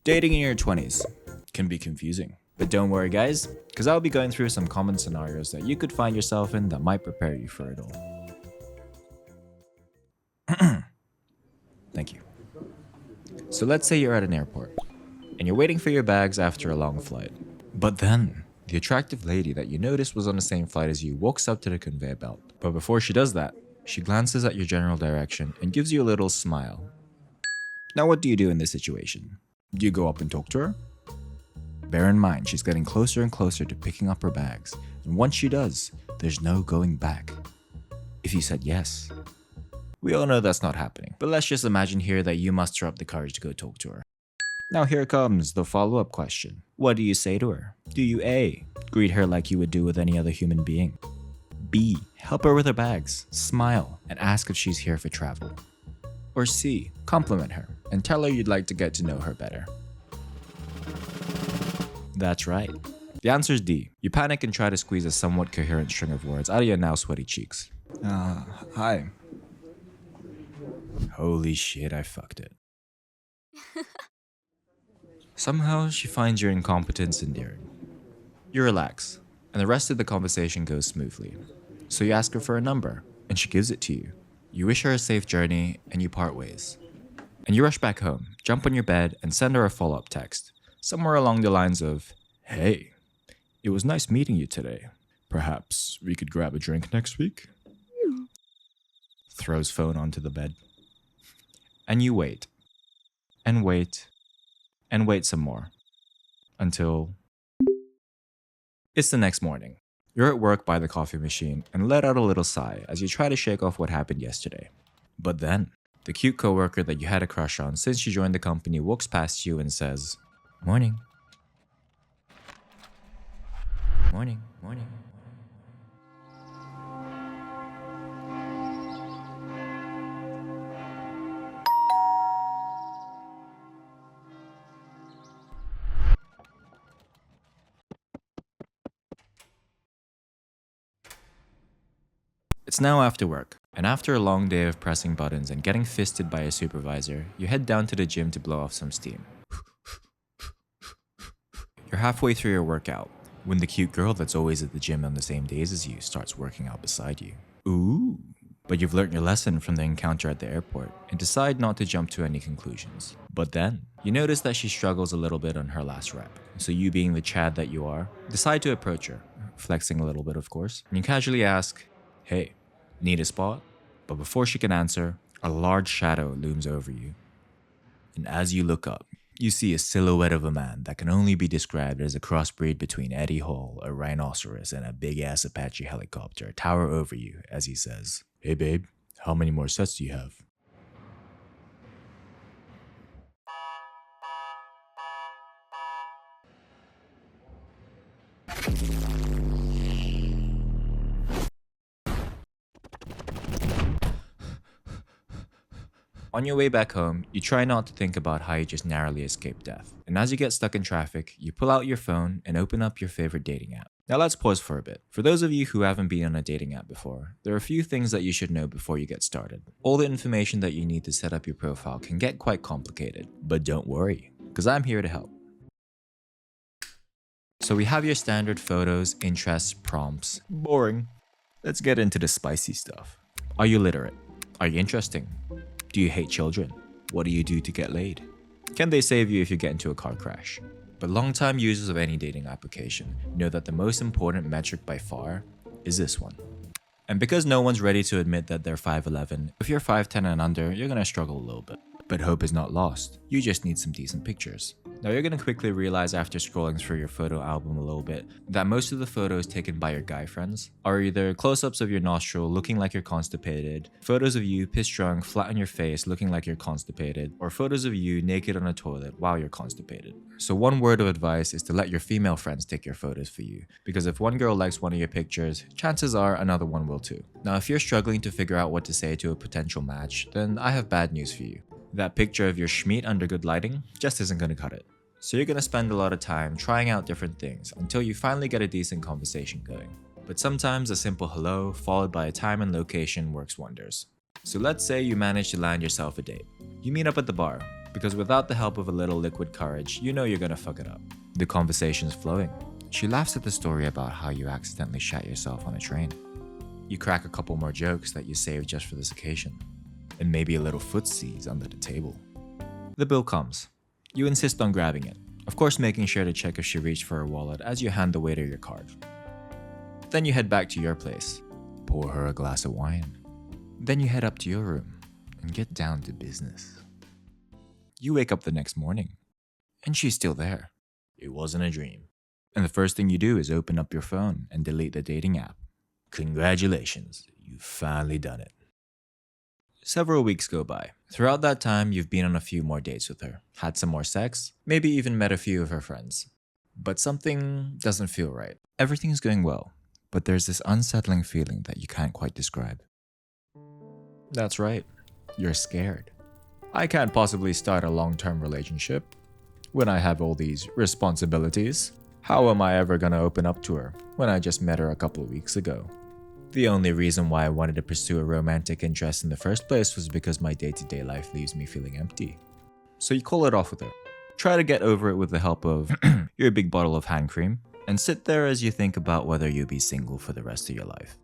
Dating in your 20s can be confusing. But don't worry guys, because I'll be going through some common scenarios that you could find yourself in that might prepare you for it all. Thank you. So let's say you're at an airport, and you're waiting for your bags after a long flight. But then, the attractive lady that you noticed was on the same flight as you walks up to the conveyor belt. But before she does that, she glances at your general direction and gives you a little smile. Now what do you do in this situation? Do you go up and talk to her? Bear in mind, she's getting closer and closer to picking up her bags, and once she does, there's no going back. If you said yes. We all know that's not happening, but let's just imagine here that you muster up the courage to go talk to her. Now here comes the follow-up question. What do you say to her? Do you A, greet her like you would do with any other human being? B, help her with her bags, smile, and ask if she's here for travel? Or C, compliment her and tell her you'd like to get to know her better? That's right. The answer is D. You panic and try to squeeze a somewhat coherent string of words out of your now sweaty cheeks. Hi. Holy shit, I fucked it. Somehow, she finds your incompetence endearing. You relax, and the rest of the conversation goes smoothly. So you ask her for a number, and she gives it to you. You wish her a safe journey, and you part ways. And you rush back home, jump on your bed, and send her a follow-up text. Somewhere along the lines of, "Hey, it was nice meeting you today. Perhaps we could grab a drink next week?" Throws phone onto the bed. And you wait. And wait. And wait some more. Until... It's the next morning. You're at work by the coffee machine and let out a little sigh as you try to shake off what happened yesterday. But then, the cute coworker that you had a crush on since you joined the company walks past you and says, "Morning. Morning, morning." It's now after work, and after a long day of pressing buttons and getting fisted by a supervisor, you head down to the gym to blow off some steam. You're halfway through your workout, when the cute girl that's always at the gym on the same days as you starts working out beside you. Ooh. But you've learnt your lesson from the encounter at the airport and decide not to jump to any conclusions. But then, you notice that she struggles a little bit on her last rep. So you, being the Chad that you are, decide to approach her, flexing a little bit of course, and you casually ask, "Hey, need a spot?" But before she can answer, a large shadow looms over you. And as you look up, you see a silhouette of a man that can only be described as a crossbreed between Eddie Hall, a rhinoceros, and a big-ass Apache helicopter tower over you as he says, "Hey babe, how many more sets do you have?" On your way back home, you try not to think about how you just narrowly escaped death. And as you get stuck in traffic, you pull out your phone and open up your favorite dating app. Now let's pause for a bit. For those of you who haven't been on a dating app before, there are a few things that you should know before you get started. All the information that you need to set up your profile can get quite complicated. But don't worry, because I'm here to help. So we have your standard photos, interests, prompts. Boring. Let's get into the spicy stuff. Are you literate? Are you interesting? Do you hate children? What do you do to get laid? Can they save you if you get into a car crash? But long-time users of any dating application know that the most important metric by far is this one. And because no one's ready to admit that they're 5'11", if you're 5'10" and under, you're gonna struggle a little bit. But hope is not lost. You just need some decent pictures. Now you're gonna quickly realize after scrolling through your photo album a little bit that most of the photos taken by your guy friends are either close-ups of your nostril looking like you're constipated, photos of you piss drunk flat on your face looking like you're constipated, or photos of you naked on a toilet while you're constipated. So one word of advice is to let your female friends take your photos for you, because if one girl likes one of your pictures, chances are another one will too. Now if you're struggling to figure out what to say to a potential match, then I have bad news for you. That picture of your schmeat under good lighting just isn't gonna cut it. So you're gonna spend a lot of time trying out different things until you finally get a decent conversation going. But sometimes a simple hello followed by a time and location works wonders. So let's say you manage to land yourself a date. You meet up at the bar, Because without the help of a little liquid courage, you know you're gonna fuck it up. The conversation's flowing. She laughs at the story about how you accidentally shat yourself on a train. You crack a couple more jokes that you saved just for this occasion. And maybe a little footsies under the table. The bill comes. You insist on grabbing it, of course making sure to check if she reached for her wallet as you hand the waiter your card. Then you head back to your place, pour her a glass of wine. Then you head up to your room and get down to business. You wake up the next morning, and she's still there. It wasn't a dream. And the first thing you do is open up your phone and delete the dating app. Congratulations, you've finally done it. Several weeks go by. Throughout that time, you've been on a few more dates with her, had some more sex, maybe even met a few of her friends. But something doesn't feel right. Everything's going well, but there's this unsettling feeling that you can't quite describe. That's right, you're scared. I can't possibly start a long-term relationship when I have all these responsibilities. How am I ever gonna open up to her when I just met her a couple of weeks ago? The only reason why I wanted to pursue a romantic interest in the first place was because my day-to-day life leaves me feeling empty. So you call it off with her. Try to get over it with the help of your big bottle of hand cream, and sit there as you think about whether you'll be single for the rest of your life.